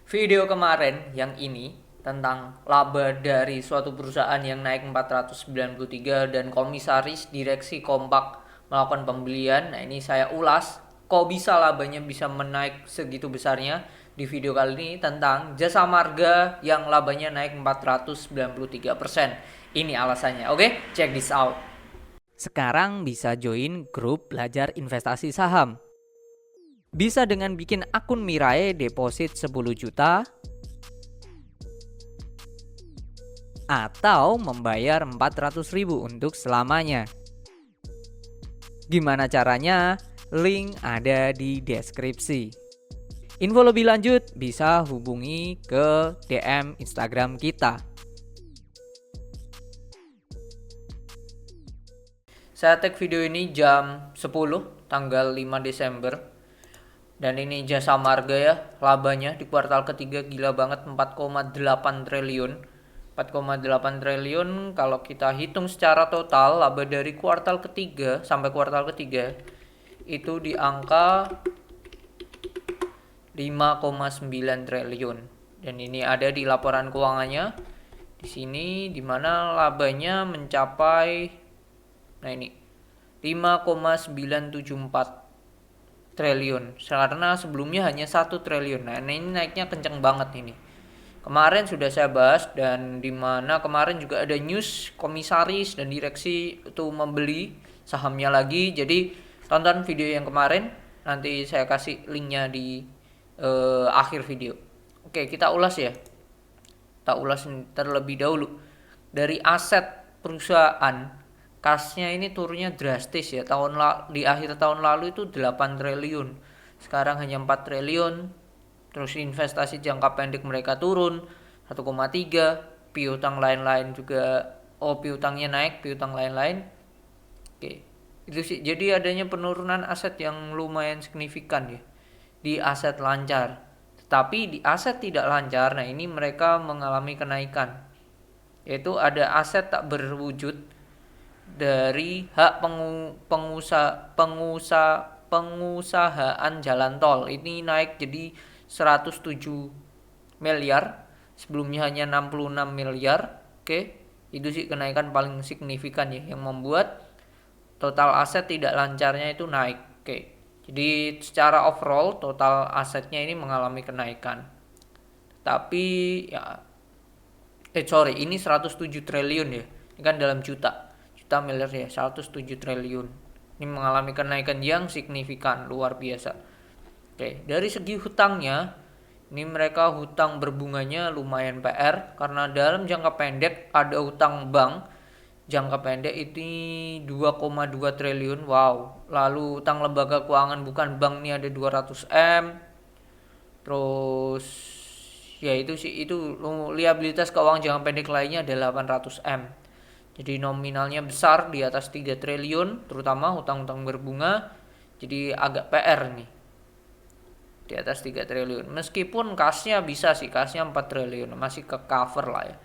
Video kemarin yang ini tentang laba dari suatu perusahaan yang naik 493 dan komisaris direksi kompak melakukan pembelian. Nah, ini saya ulas kok bisa labanya bisa menaik segitu besarnya di video kali ini tentang Jasa Marga yang labanya naik 493%. Ini alasannya. Oke, check this out. Sekarang bisa join grup belajar investasi saham. Bisa dengan bikin akun Mirai deposit 10 juta atau membayar 400.000 untuk selamanya. Gimana caranya? Link ada di deskripsi. Info lebih lanjut bisa hubungi ke DM Instagram kita. Saya tag video ini jam 10 tanggal 5 Desember. Dan ini Jasa Marga ya, labanya di kuartal ketiga gila banget 4,8 triliun. 4,8 triliun kalau kita hitung secara total laba dari kuartal ketiga sampai kuartal ketiga itu di angka 5,9 triliun. Dan ini ada di laporan keuangannya. Di sini dimana labanya mencapai nah ini 5,974 triliun karena sebelumnya hanya 1 triliun. Nah, ini naiknya kenceng banget ini. Kemarin sudah saya bahas dan dimana kemarin juga ada news komisaris dan direksi itu membeli sahamnya lagi. Jadi tonton video yang kemarin, nanti saya kasih linknya di akhir video. Oke, kita ulas ya. Kita ulas terlebih dahulu. Dari aset perusahaan, kasnya ini turunnya drastis ya. Di akhir tahun lalu itu 8 triliun. Sekarang hanya 4 triliun. Terus investasi jangka pendek mereka turun 1,3. Piutang lain-lain juga piutangnya naik, piutang lain-lain. Oke. Itu sih. Jadi adanya penurunan aset yang lumayan signifikan ya. Di aset lancar. Tetapi di aset tidak lancar, nah ini mereka mengalami kenaikan. Yaitu ada aset tak berwujud dari hak pengusahaan jalan tol. Ini naik jadi 107 miliar, sebelumnya hanya 66 miliar. Oke, itu sih kenaikan paling signifikan ya yang membuat total aset tidak lancarnya itu naik. Oke. Jadi secara overall total asetnya ini mengalami kenaikan. Tapi ya ini 107 triliun ya. Ini kan dalam juta miliar ya, 107 triliun. Ini mengalami kenaikan yang signifikan, luar biasa. Oke, dari segi hutangnya, ini mereka hutang berbunganya lumayan PR karena dalam jangka pendek ada hutang bank. Jangka pendek ini 2,2 triliun. Wow. Lalu hutang lembaga keuangan bukan bank ini ada 200 M. Terus ya itu sih, itu liabilitas keuangan jangka pendek lainnya ada 800 M. Jadi nominalnya besar di atas 3 triliun, terutama hutang-hutang berbunga. Jadi agak PR nih. Di atas 3 triliun. Meskipun kasnya bisa sih, kasnya 4 triliun, masih ke cover lah ya.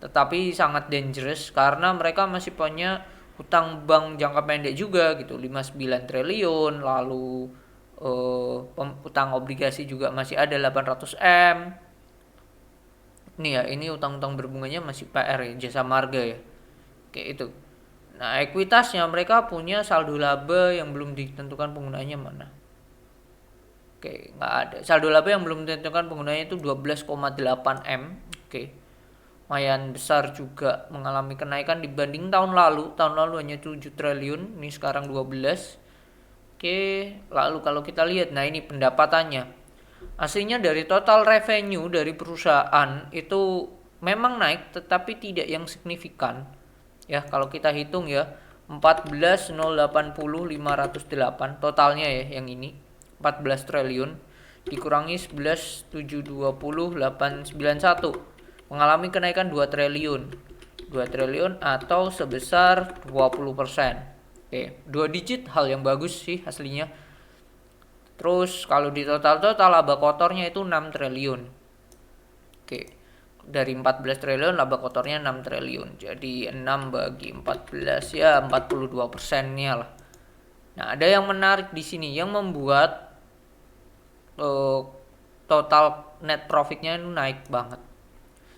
Tetapi sangat dangerous karena mereka masih punya hutang bank jangka pendek juga gitu, 59 triliun, lalu hutang obligasi juga masih ada 800 M. Ini ya, ini hutang-hutang berbunganya masih PR ya, Jasa Marga ya. Kayak itu. Nah, ekuitasnya mereka punya saldo laba yang belum ditentukan penggunanya mana. Oke, nggak ada. Saldo laba yang belum ditentukan penggunanya itu 12,8 M. Oke. Lumayan besar juga, mengalami kenaikan dibanding tahun lalu. Tahun lalu hanya 7 triliun, ini sekarang 12. Oke, lalu kalau kita lihat, nah ini pendapatannya. Aslinya dari total revenue dari perusahaan itu memang naik tetapi tidak yang signifikan. Ya, kalau kita hitung ya 14.080.508 totalnya ya yang ini 14 triliun dikurangi 11.720.891 mengalami kenaikan 2 triliun. 2 triliun atau sebesar 20%. Oke, 2 digit hal yang bagus sih aslinya. Terus kalau di total laba kotornya itu 6 triliun. Oke. Dari 14 triliun laba kotornya 6 triliun. Jadi 6 bagi 14 ya 42%-nya lah. Nah, ada yang menarik di sini yang membuat total net profitnya itu naik banget.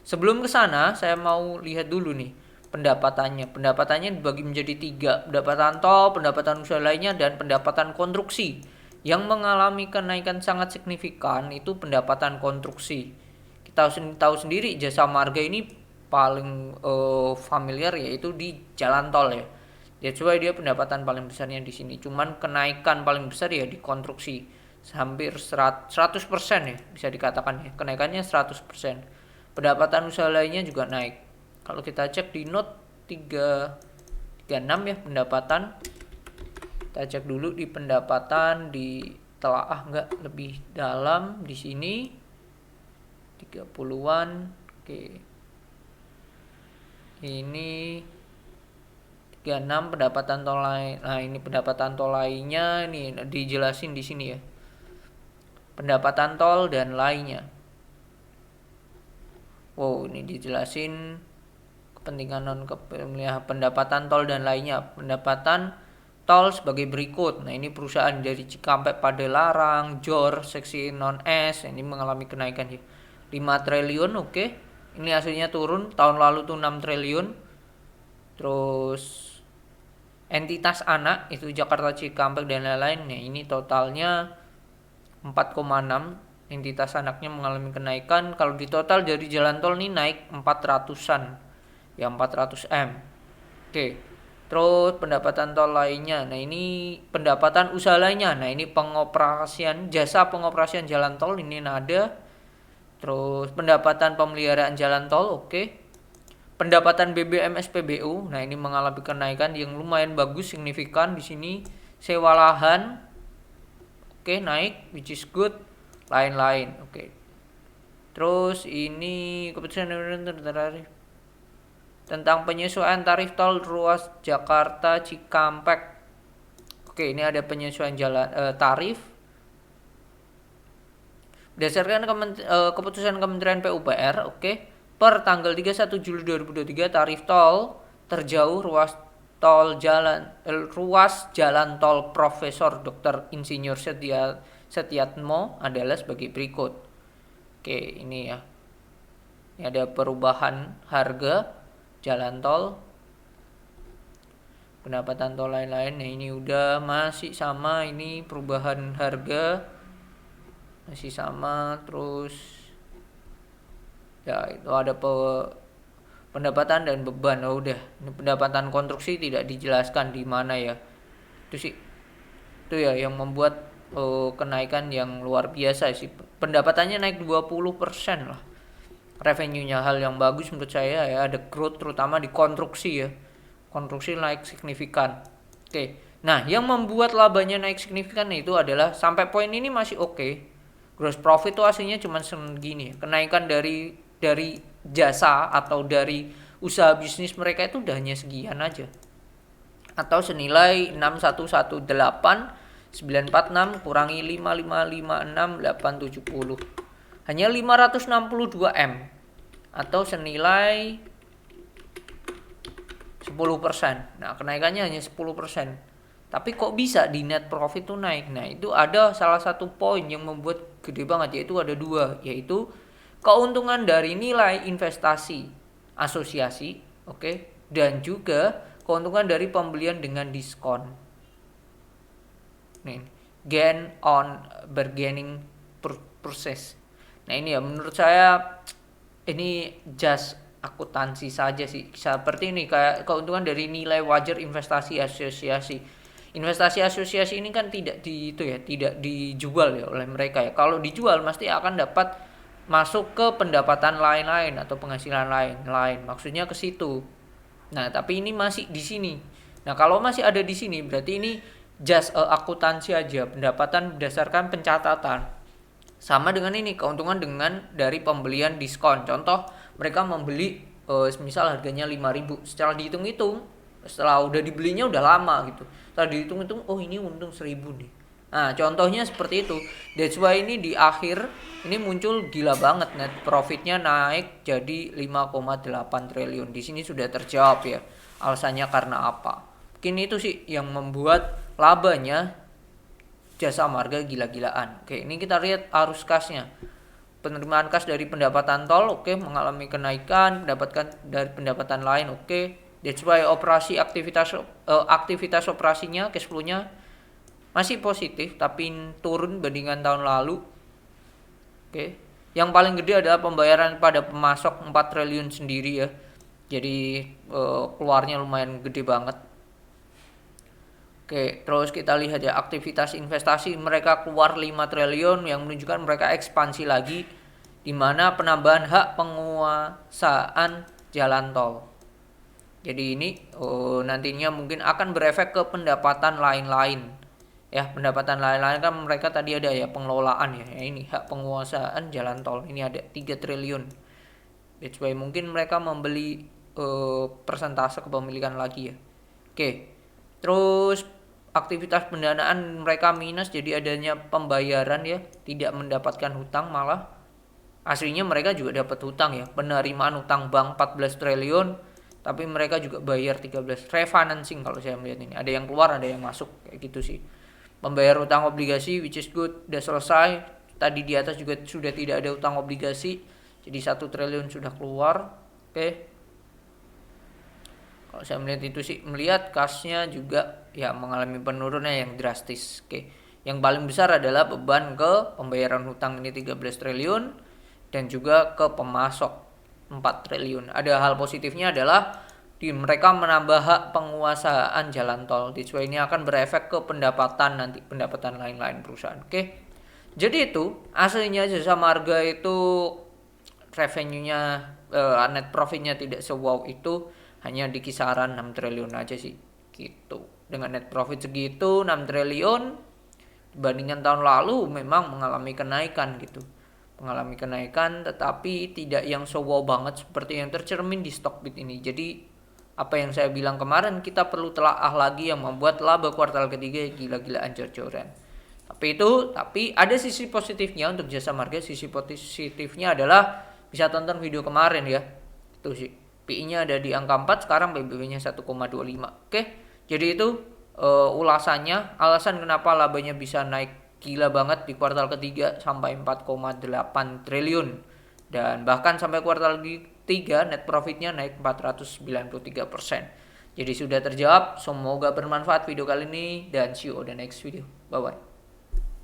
Sebelum ke sana, saya mau lihat dulu nih pendapatannya. Pendapatannya dibagi menjadi 3, pendapatan tol, pendapatan usaha lainnya, dan pendapatan konstruksi. Yang mengalami kenaikan sangat signifikan itu pendapatan konstruksi. Kita tahu sendiri jasa marga ini paling familiar yaitu di jalan tol ya. That's why dia pendapatan paling besarnya di sini. Cuman kenaikan paling besar ya di konstruksi. Hampir 100% ya bisa dikatakan ya. Kenaikannya 100%. Pendapatan usaha lainnya juga naik. Kalau kita cek di note 336 ya pendapatan. Kita cek dulu di pendapatan di telaah enggak lebih dalam di sini 30-an. Oke. Ini 36 pendapatan tol lain. Nah, ini pendapatan tol lainnya nih dijelasin di sini ya. Pendapatan tol dan lainnya. Wow, ini dijelasin kepentingan non kepemilikan pendapatan tol dan lainnya. Pendapatan tol sebagai berikut. Nah, ini perusahaan dari Cikampek Padalarang, JOR, seksi non S ini mengalami kenaikan ya. 5 triliun, oke. Ini hasilnya turun, tahun lalu tuh 6 triliun. Terus entitas anak itu Jakarta Cikampek dan lain-lain. Nah, ini totalnya 4,6. Entitas anaknya mengalami kenaikan. Kalau di total dari jalan tol ini naik 400-an. Ya 400 M. Oke. Terus pendapatan tol lainnya. Nah, ini pendapatan usaha lainnya. Nah, ini pengoperasian jasa pengoperasian jalan tol ini ada. Terus pendapatan pemeliharaan jalan tol, oke. Pendapatan BBM SPBU. Nah, ini mengalami kenaikan yang lumayan bagus signifikan di sini. Sewa lahan oke, naik which is good. Lain-lain, oke. Terus ini keputusan tarif tentang penyesuaian tarif tol ruas Jakarta Cikampek. Oke, ini ada penyesuaian tarif berdasarkan keputusan Kementerian PUPR, oke. Per tanggal 31 Juli 2023 tarif tol terjauh ruas jalan tol Profesor Dr. Insinyur Setiatmo adalah sebagai berikut. Oke, ini ya. Ini ada perubahan harga jalan tol. Pendapatan tol lain-lain. Nah, ini udah masih sama, ini perubahan harga masih sama. Terus ya itu ada pendapatan dan beban. Oh, udah. Ini pendapatan konstruksi tidak dijelaskan di mana ya. Itu ya yang membuat kenaikan yang luar biasa sih. Pendapatannya naik 20% lah. Revenue-nya hal yang bagus menurut saya ya, ada growth terutama di konstruksi ya. Konstruksi naik signifikan. Oke. Nah, yang membuat labanya naik signifikan itu adalah sampai poin ini masih oke. Gross profit tuh hasilnya cuma segini. Kenaikan dari jasa atau dari usaha bisnis mereka itu udah hanya sekian aja. Atau senilai 6118 946 kurangi 5556 870. Hanya 562 M atau senilai 10%. Nah, kenaikannya hanya 10%. Tapi kok bisa di net profit tuh naik? Nah, itu ada salah satu poin yang membuat gede banget, yaitu ada 2, yaitu keuntungan dari nilai investasi asosiasi, oke, dan juga keuntungan dari pembelian dengan diskon. Nih, gain on bargaining process. Nah, ini ya menurut saya ini just akuntansi saja sih. Seperti ini kayak keuntungan dari nilai wajar investasi asosiasi. Investasi asosiasi ini kan tidak dijual ya oleh mereka ya. Kalau dijual pasti akan dapat masuk ke pendapatan lain-lain atau penghasilan lain-lain. Maksudnya ke situ. Nah, tapi ini masih di sini. Nah, kalau masih ada di sini berarti ini just akuntansi aja, pendapatan berdasarkan pencatatan. Sama dengan ini, keuntungan dengan dari pembelian diskon. Contoh, mereka membeli misal harganya 5.000, setelah dihitung-hitung, setelah udah dibelinya udah lama gitu. Setelah dihitung-hitung, oh ini untung 1.000 nih. Nah, contohnya seperti itu. That's why ini di akhir ini muncul gila banget, net profitnya naik jadi 5,8 triliun. Di sini sudah terjawab ya. Alasannya karena apa? Mungkin itu sih yang membuat labanya jasa marga gila-gilaan. Oke, ini kita lihat arus kasnya. penerimaan kas dari pendapatan tol oke, mengalami kenaikan, pendapatan dari pendapatan lain oke. That's why aktivitas operasinya, cash flow-nya masih positif tapi turun bandingkan tahun lalu. Oke. Yang paling gede adalah pembayaran pada pemasok 4 triliun sendiri ya. Jadi keluarnya lumayan gede banget. Oke, terus kita lihat ya aktivitas investasi mereka keluar 5 triliun yang menunjukkan mereka ekspansi lagi, di mana penambahan hak penguasaan jalan tol. Jadi ini nantinya mungkin akan berefek ke pendapatan lain-lain. Ya, pendapatan lain-lain kan mereka tadi ada ya pengelolaan ya. Ini hak penguasaan jalan tol. Ini ada 3 triliun. That's why mungkin mereka membeli persentase kepemilikan lagi ya. Oke. Terus aktivitas pendanaan mereka minus, jadi adanya pembayaran ya, tidak mendapatkan hutang, malah aslinya mereka juga dapat hutang ya, penerimaan hutang bank 14 triliun tapi mereka juga bayar 13, refinancing kalau saya melihat ini, ada yang keluar ada yang masuk kayak gitu sih. Pembayar utang obligasi which is good, udah selesai. Tadi di atas juga sudah tidak ada utang obligasi, jadi 1 triliun sudah keluar. Oke. Kalau saya melihat itu sih, melihat kasnya juga ya mengalami penurunan yang drastis. Oke. Yang paling besar adalah beban ke pembayaran hutang ini 13 triliun dan juga ke pemasok 4 triliun. Ada hal positifnya adalah mereka menambah hak penguasaan jalan tol. Ini akan berefek ke pendapatan nanti, pendapatan lain-lain perusahaan. Oke. Jadi itu aslinya Jasa Marga itu revenue-nya net profit-nya tidak se-wow itu, hanya di kisaran 6 triliun aja sih gitu. Dengan net profit segitu 6 triliun dibandingkan tahun lalu memang mengalami kenaikan gitu. Mengalami kenaikan tetapi tidak yang so-wow banget seperti yang tercermin di Stockbit ini. Jadi apa yang saya bilang kemarin, kita perlu telaah lagi yang membuat laba kuartal ketiga gila-gilaan jor-joran. Tapi ada sisi positifnya untuk Jasa Marga. Sisi positifnya adalah bisa tonton video kemarin ya. Itu sih. PI-nya ada di angka 4, sekarang PBB-nya 1,25. Oke. Jadi itu ulasannya, alasan kenapa labanya bisa naik gila banget di kuartal ketiga sampai 4,8 triliun. Dan bahkan sampai kuartal ketiga net profitnya naik 493%. Jadi sudah terjawab. Semoga bermanfaat video kali ini dan see you on the next video. Bye bye.